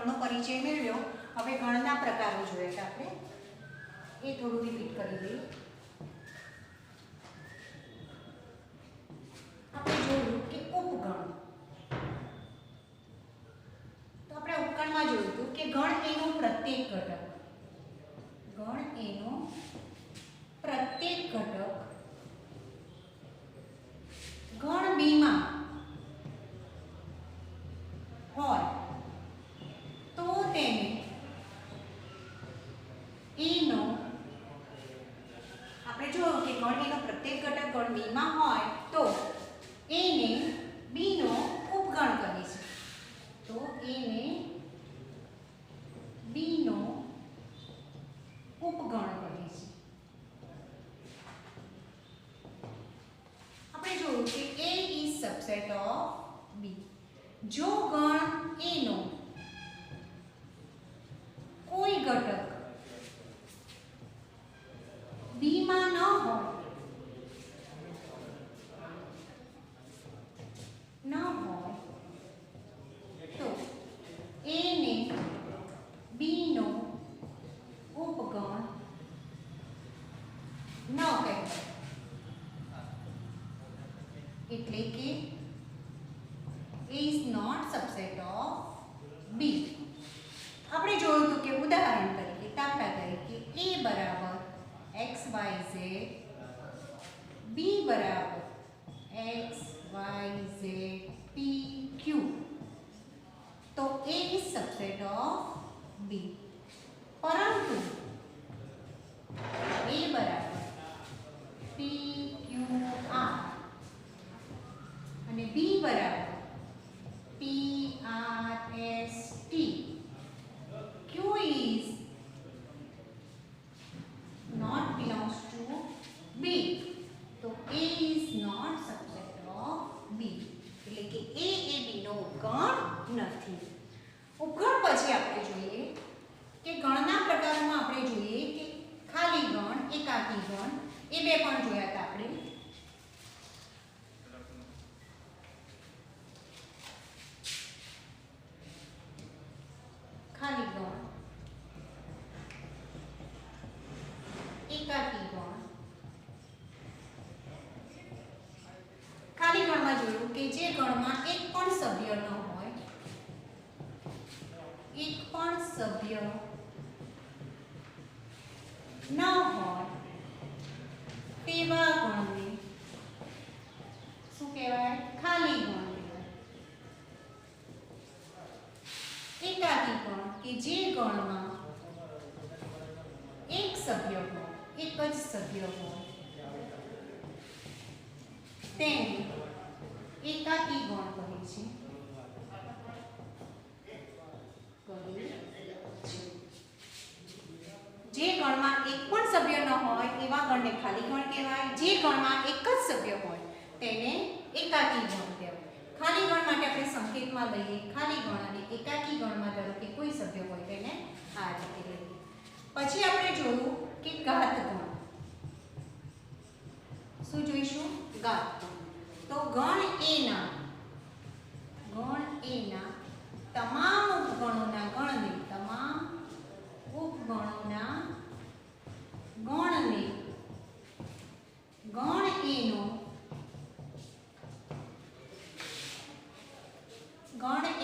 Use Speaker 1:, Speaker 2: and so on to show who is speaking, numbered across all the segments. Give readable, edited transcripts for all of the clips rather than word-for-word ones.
Speaker 1: ગણનો પરિચય મેળવ્યો. હવે ગણના પ્રકારો જોઈએ છે આપણે, એ થોડું રિપીટ કરી દઈએ. આપણે જોયું કે ઉપગણ, તો આપણે ઉપગણમાં જોયું હતું કે ગણ એનો પ્રત્યેક ઘટક, ગણ એનો પ્રત્યેક ઘટક ગણ બીમાં હોય તો તેને એનો, આપણે જોયું કે ગણ એનો પ્રત્યેક ઘટક ગણ બીમાં હોય તો એને બીનો ઉપગણ કહીશું. તો એને બીનો ઉપગણ કહીશું. આપણે જોયું કે A is subset of B. જો ગણ એનો કોઈ ઘટક B માં ન હોય, તો એને B નો ઉપગણ ન કહેવાય. એટલે કે A is not subset of B. આપણે જોયું હતું કે ઉદાહરણ તરીકે, દાખલા તરીકે A બરાબર XYZ, B બરાબર XYZ PQ, તો A is subset of B. પરંતુ A બરાબર PQR અને B બરાબર PRST, Q is not belongs to B, તો A is not subset of B. એટલે કે A એ B નો ઉપગણ નથી. ઉપગણ પછી આપણે જોઈએ કે ગણના પ્રકારોમાં આપણે જોઈએ કે ખાલી ગણ, એકાકી ગણ, એ બે પણ જોયા હતા આપણે. ખાલી ગણ, એકાકી ગણ. ખાલી ગણમાં જોયું કે જે ગણમાં એક પણ સભ્ય ન હોય, એક પણ સભ્ય ન હોય તેવા ગણને શું કહેવાય? ખાલી ગણ કહેવાય. એકાકી ગણ કે જે ગણમાં એક સભ્ય હોય, એક જ સભ્ય હોય, તેને એકાકી ગણ કહે છે. જે ગણમાં એક પણ સભ્ય ન હોય એવા ગણને ખાલી ગણ કહેવાય. જે ગણમાં એક જ સભ્ય હોય તેને એકાકી ગણ કહેવાય. ખાલી ગણ માટે આપણે સંકેતમાં લઈએ ખાલી ગણ, અને એકાકી ગણમાં ધારો કે કોઈ સભ્ય હોય તેને આ રીતે લઈએ. પછી આપણે જોયું કે ઘાત ગણ. શું જોઈશું? ઘાત ગણ. તો ગણ એના તમામ ઉપગણોના ગણને, તમામ ઉપગણોના ગણને ગણ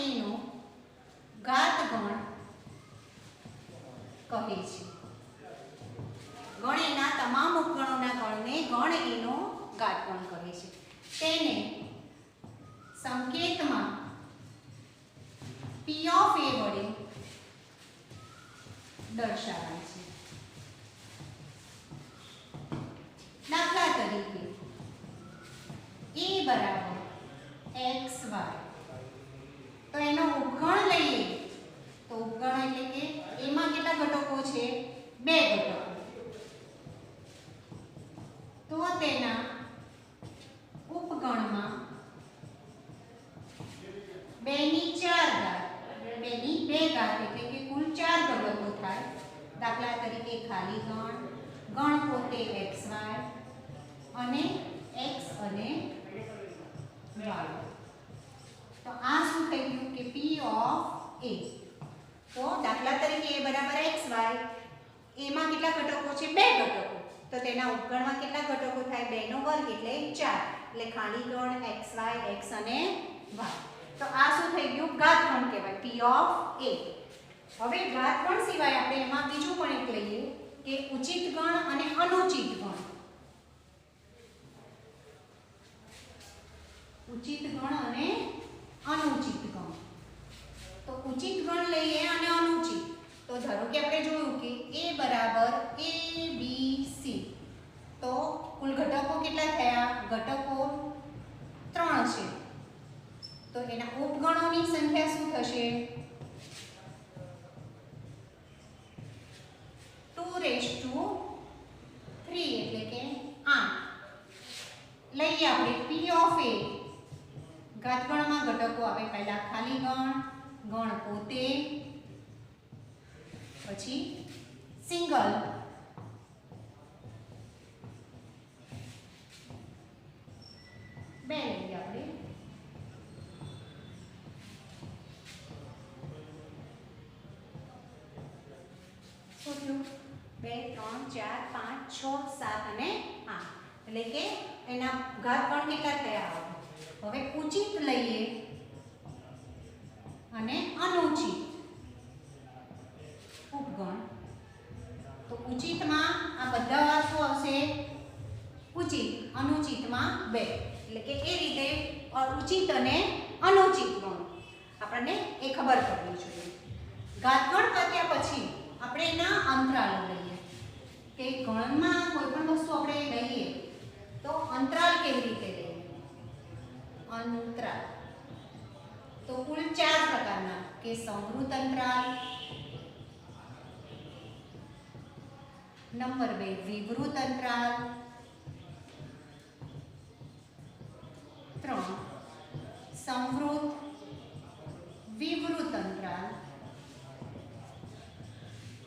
Speaker 1: એનો ઘાત ગણ કહે છે. ગણ એના તમામ ઉપગણોના ગણને ગણ એનો ઘાત ગણ કહે છે. તેને સંકેતમાં P of A વડે દર્શાવાય છે. દાખલા તરીકે A બરાબર XY, તો એનો ઉપગણ લઈએ તો ઉપગણ એટલે કે એમાં કેટલા ઘટકો છે? 2 ઘટકો. તો તેના ઉપગણમાં 2 ની 4 ઘાત, 2 ની 2 ઘાત એટલે કે કુલ 4 ઘટકો થાય. દાખલા તરીકે ખાલી ગણ, ગણ પોતે XY અને X અને Y. તો આ શું થઈ ગયું કે P of A. તો દાખલા તરીકે a બરાબર xy, a માં કેટલા ઘટકો છે? 2 ઘટકો. તો તેના ઉપગણમાં કેટલા ઘટકો થાય? 2 નો વર્ગ એટલે 4. એટલે ખાલી ગણ xy, x અને y. તો આ શું થઈ ગયું? ઘાતગણ કહેવાય, p of a. હવે ઘાતગણ સિવાય આપણે એમાં બીજું પણ એક લઈએ કે ઉચિત ગણ અને અનુચિત ગણ. ઉચિત ગણ અને અનુચિત ગણ. તો ઉચિત ગણ લઈએ અને અનુચિત. તો ધારો કે આપણે જોયું કે a બરાબર a b c. તો કુલ ઘટકો કેટલા થયા? ઘટકો 3 છે. તો એના ઉપગણોની સંખ્યા શું થશે? 2 એટલે કે 8. લઈએ આપણે p of a. ઘાતગણમાં ઘટકો આવે પહેલા ખાલી ગણ, ગણ પોતે, પછી સિંગલ, બે લઈએ આપણે. શું થયું? 2 3 4 5 6 7 અને 8. એટલે કે એના ઘાતગણ કેટલા થયા? હવે ઉચિત લઈએ અને અનુચિત ઉપગણ. તો ઉચિતમાં આ બધા શું આવશે? ઉચિત. અનુચિતમાં 2. એટલે કે એ રીતે ઉચિત અને અનુચિત ગણ આપણને એ ખબર પડવી જોઈએ. ઘાતગણ કર્યા પછી આપણે એના અંતરાલો લઈએ કે ગણમાં કોઈ પણ વસ્તુ આપણે લઈએ તો અંતરાલ કેવી રીતે લઈએ? અંતરાલ તો કુલ 4 પ્રકારના કે સમૃદ્ધ અંતરાલ, નંબર 2 વિવૃત અંતરાલ, 3 સંવૃત વિવૃત અંતરાલ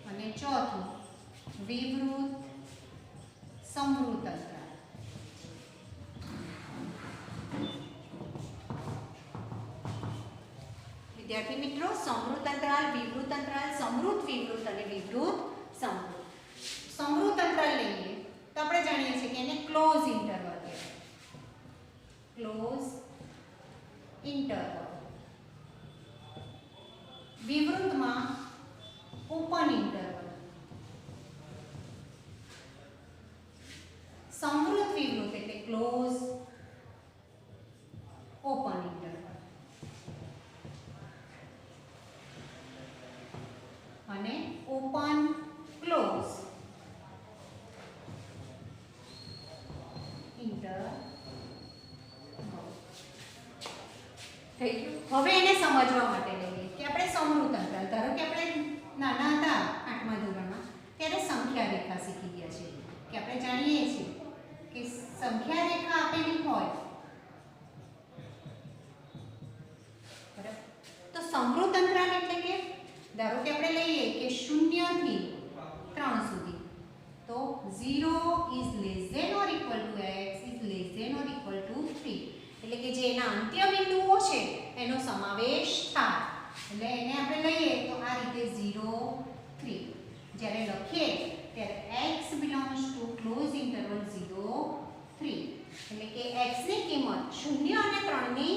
Speaker 1: અને ચોથું વિવૃત સમૃદ્ધ અંતરાલ. વિદ્યાર્થી મિત્રો, સમૃદ્ધ અંતરાલ, વિવૃત અંતરાલ, સમૃદ્ધ વિવૃત અને વિવૃત સમૃદ્ધ. સમૃદ્ધ અંતરાલ લઈએ તો આપણે જાણીએ છીએ કે એને ક્લોઝ ઇન્ટરવલ કહેવાય. Close interval. વિવૃતમાં ઓપન ઇન્ટરવલ. સમૃદ્ધ વિવૃત એટલે ક્લોઝ ઓપન ઇન્ટરવલ. અને ઓપન ક્લોઝ ઇન્ટરવલ. થઈ ગયું. હવે એને સમજવા માટે લઈએ કે આપણે સમૃદ્ધ અંતરાલ, ધારો કે આપણે નાના હતા 8મા ધોરણમાં ત્યારે સંખ્યા રેખા શીખી ગયા છે કે આપણે જાણીએ છીએ કે સંખ્યા રેખા આપેલી હોય બરાબર. તો સમૃદ્ધ અંતરાલ એટલે કે ધારો કે આપણે લઈએ કે 0 થી 3 સુધી. તો 0 is less than or equal to x is less than or equal to 3. એટલે કે જે એના અંત્ય બિંદુઓ છે એનો સમાવેશ થાય. એટલે એને આપણે લઈએ તો આ રીતે 0 3. જ્યારે લખીએ ત્યારે x belongs to close interval 0 3. એટલે કે x ની કિંમત 0 અને 3 ની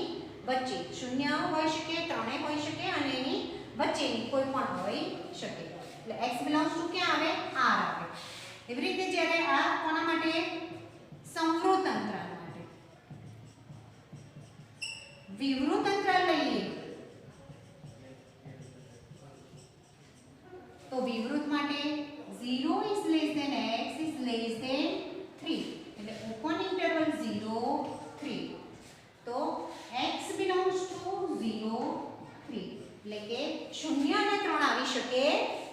Speaker 1: વચ્ચે, 0 હોઈ શકે, 3 હોઈ શકે અને એની વચ્ચેની કોઈ પણ હોઈ શકે. એટલે x belongs to ક્યાં આવે? r આવે. એવી રીતે જ્યારે આ કોના માટે? સમૃદ્ધ અંતરાલ માટે. વિવૃત અંતરાલ લઈએ તો વિવૃત માટે 0 is less than x is less than 3. એટલે ઓપન ઇન્ટરવલ 0 3. તો x belongs to 0 3. એટલે કે 0 અને 3 આવી શકે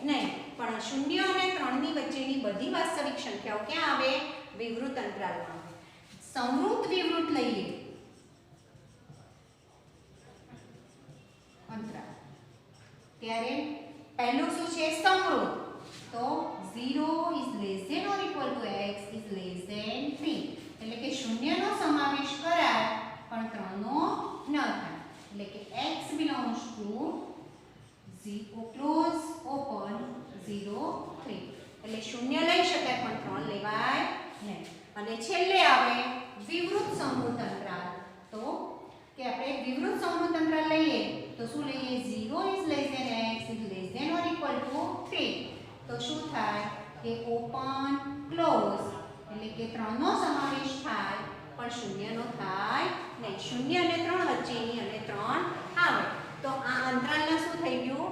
Speaker 1: નહીં, પણ 0 અને 3 ની વચ્ચેની બધી વાસ્તવિક સંખ્યાઓ ક્યાં આવે? વિવૃત અંતરાલમાં આવે. સમૃદ્ધ વિવૃત લઈએ અંતરાલ ત્યારે પહેલું શું છે? સમૃદ્ધ. તો 0 is less than or equal to x is less than 3. એટલે કે 0 નો સમાવેશ કરાય પણ 3 નો ન થાય. એટલે કે x belongs to 0 close 0 3 એટલે શૂન્ય લઈ શકાય પણ 3 લેવાય નહીં. અને છેલ્લે આવે વિવૃત સમૃદ્ધ અંતરાલ. તો કે આપણે વિવૃત સમૃદ્ધ અંતરાલ લઈએ તો શું લઈએ 0 is less than x is less than or equal to 3. તો શું થાય કે ઓપન ક્લોઝ એટલે કે 3 નો સમાવેશ થાય પણ શૂન્યનો થાય નહીં. 0 અને 3 વચ્ચેની અને 3 આવે તો આ અંતરાલના શું થઈ ગયું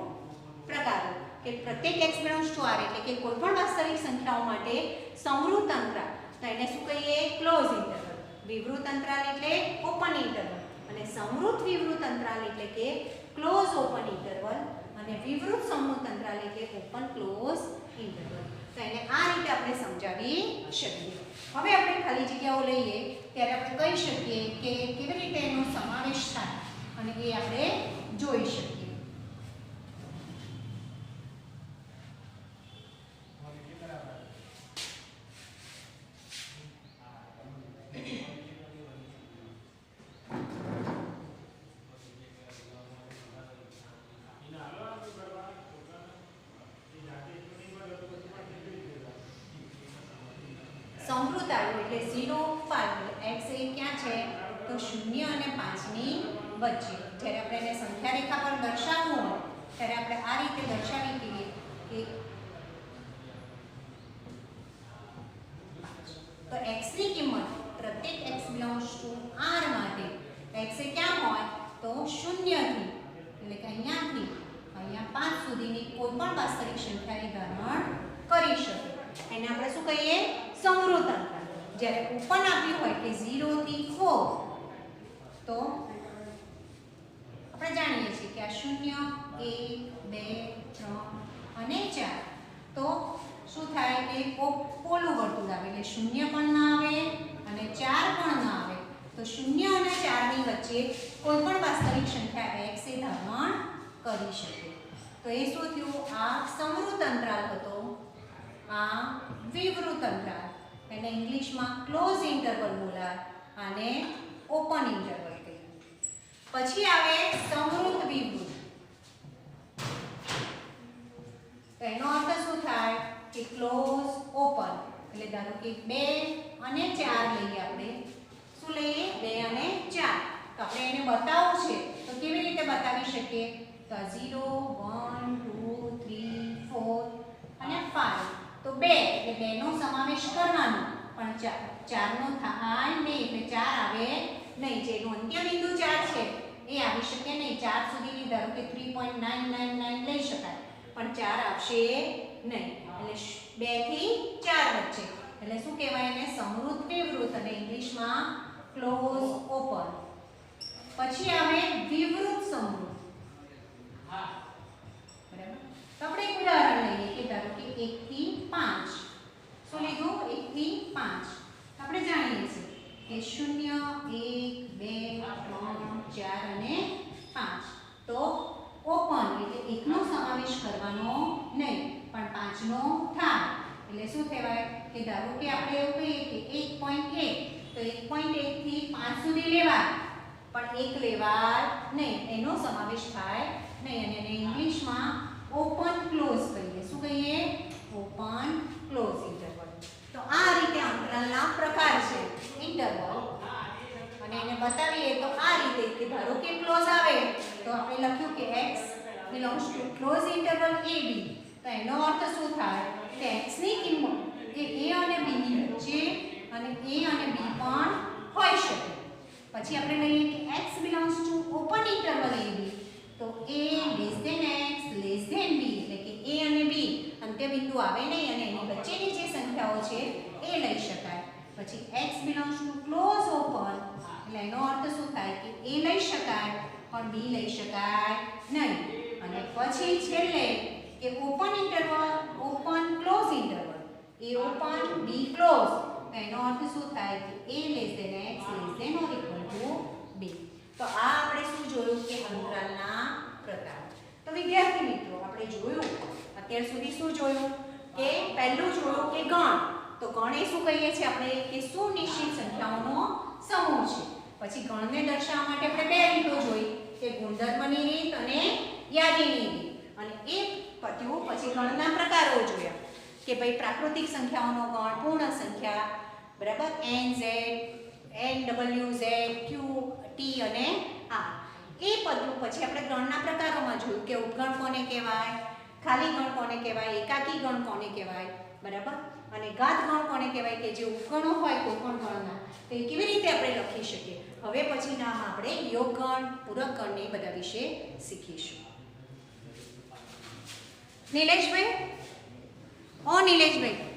Speaker 1: પ્રકારો કે પ્રત્યેક x બિલોંગ્સ ટુ r એટલે કે કોઈપણ વાસ્તવિક સંખ્યાઓ માટે સમૃદ્ધ અંતરાલ તો એને શું કહીએ ક્લોઝ ઇન્ટરવલ. વિવૃત અંતરાલ એટલે ઓપન ઇન્ટરવલ અને સમૃદ્ધ વિવૃત અંતરાલ એટલે કે ક્લોઝ ઓપન ઇન્ટરવલ અને વિવૃત સમૃદ્ધ અંતરાલ એટલે ઓપન ક્લોઝ ઇન્ટરવલ. તો એને આ રીતે આપણે સમજાવી શકીએ. હવે આપણે ખાલી જગ્યાઓ લઈએ ત્યારે આપણે કહી શકીએ કે કેવી રીતે એનો સમાવેશ થાય અને એ આપણે જોઈ શકીએ. સમૃદ્ધ આવ્યું એટલે 0 5 x એ ક્યાં છે તો 0 અને 5 ની વચ્ચે. જ્યારે આપણે એને સંખ્યા રેખા પર દર્શાવવું હોય ત્યારે આપણે આ રીતે દર્શાવી દઈએ કે તો x ની કિંમત પ્રત્યેક x બિલોંગ્સ ટુ r માટે x એ ક્યાં હોય તો 0 થી એટલે કે અહીંયાથી અહીંયા 5 સુધીની કોઈ પણ વાસ્તવિક સંખ્યાને ધારણ કરી શકે. એને આપણે શું કહીએ સમૃદ્ધ અંતરાલ. જ્યારે ઓપન આપ્યું હોય કે 0 થી 4 તો આપણે જાણીએ છીએ કે આ 0 1 2 3 અને 4 તો શું થાય કે પોલું વર્તુળ આવે એટલે 0 પણ ના આવે અને 4 પણ ના આવે. તો 0 અને 4 ની વચ્ચે કોઈ પણ વાસ્તવિક સંખ્યા x એ ધારણ કરી શકે. તો એ શું થયું આ સમૃદ્ધ અંતરાલ હતો. આ વિવૃત અંતરાલ એને ઇંગ્લિશમાં ક્લોઝ ઇન્ટરવલ બોલાય અને ઓપન ઇન્ટરવલ કહીએ. પછી આવે સમૃદ્ધ વિવૃત. તો એનો અર્થ શું થાય કે ક્લોઝ ઓપન એટલે ધારો કે 2 અને 4 લઈએ આપણે. શું લઈએ 2 અને 4. તો આપણે એને બતાવવું છે તો કેવી રીતે બતાવી શકીએ તો 0 1 2 3 4 અને 5 તો 2 એટલે 2 નો સમાવેશ કરવાનો પણ 4 નો થાય નહીં એટલે 4 આવે નહીં. જેનું અંત્ય બિંદુ 4 છે એ આવી શકે નહીં. 4 સુધીની ધારો કે 3.999 લઈ શકાય પણ 4 આવશે નહીં. એટલે 2 થી 4 વચ્ચે એટલે શું કહેવાય એને સમૃદ્ધ વિવૃત અને ઇંગ્લિશમાં ક્લોઝ ઓપન. પછી આવે વિવૃત સમૃદ્ધ. તો આપણે એક ઉદાહરણ લઈએ કે ધારો કે 1 થી 5. શું લીધું 1 થી 5. આપણે જાણીએ છીએ કે 0 1 2 3 4 અને 5. તો ઓપન એટલે 1 નો સમાવેશ કરવાનો નહીં પણ 5 નો થાય એટલે શું કહેવાય કે ધારો કે આપણે એવું કહીએ કે 1.1 તો 1.1 થી 5 સુધી લેવાય પણ 1 લેવાય નહીં. એનો સમાવેશ થાય નહીં અને એને ઇંગ્લિશમાં ઓપન ક્લોઝ કહીએ. શું કહીએ ઓપન ક્લોઝ ઇન્ટરવલ. તો આ રીતે અંતરાલના પ્રકાર છે ઇન્ટરવલ અને એને બતાવીએ તો આ રીતે કે ધારો કે ક્લોઝ આવે તો આપણે લખ્યું કે x belongs to close interval ab. તો એનો અર્થ શું થાય કે x ની કિંમત એ a અને b ની વચ્ચે અને a અને b પણ હોઈ શકે. પછી આપણે લઈએ કે x belongs to open interval ab. તો a less than x less than b એટલે કે a અને b અંત્ય બિંદુ આવે નહીં અને એની વચ્ચેની જે સંખ્યાઓ છે એ લઈ શકાય. પછી x belongs to close open એટલે એનો અર્થ શું થાય કે a લઈ શકાય પણ b લઈ શકાય નહીં. અને પછી છેલ્લે કે open interval open close interval a open b close તો એનો અર્થ શું થાય કે a less than x less than or equal to b. તો આ આપણે શું જોયું કે અંતરાલના પ્રકાર. તો વિદ્યાર્થી મિત્રો આપણે જોયું અત્યાર સુધી શું જોયું કે પહેલું જોયું કે ગણ. તો ગણ એ શું કહીએ છીએ આપણે કે સુનિશ્ચિત સંખ્યાઓનો સમૂહ છે. પછી ગણને દર્શાવવા માટે આપણે બે રીતો જોઈ કે ગુણધર્મની રીત અને યાદીની રીત અને એ પત્યું. પછી ગણના પ્રકારો કે ભાઈ પ્રાકૃતિક સંખ્યાઓનો ગણ પૂર્ણ સંખ્યા, બરાબર, NZ, NWZ, Q, T અને R. એ બધું પછી આપણે ગણના પ્રકારોમાં જોયું કે ઉપગણ કોને કહેવાય, ખાલી ગણ કોને કહેવાય, એકાકી ગણ કોને કહેવાય, બરાબર, અને ઘાત ગણ કોને કહેવાય કે જે ઉપગણો હોય કોઈ પણ ગણના તો એ કેવી રીતે આપણે લખી શકીએ. હવે પછીનામાં આપણે યોગ ગણ, પૂરક ગણ ને બધા વિશે શીખીશું. નિલેશભાઈ, ઓ નિલેશભાઈ,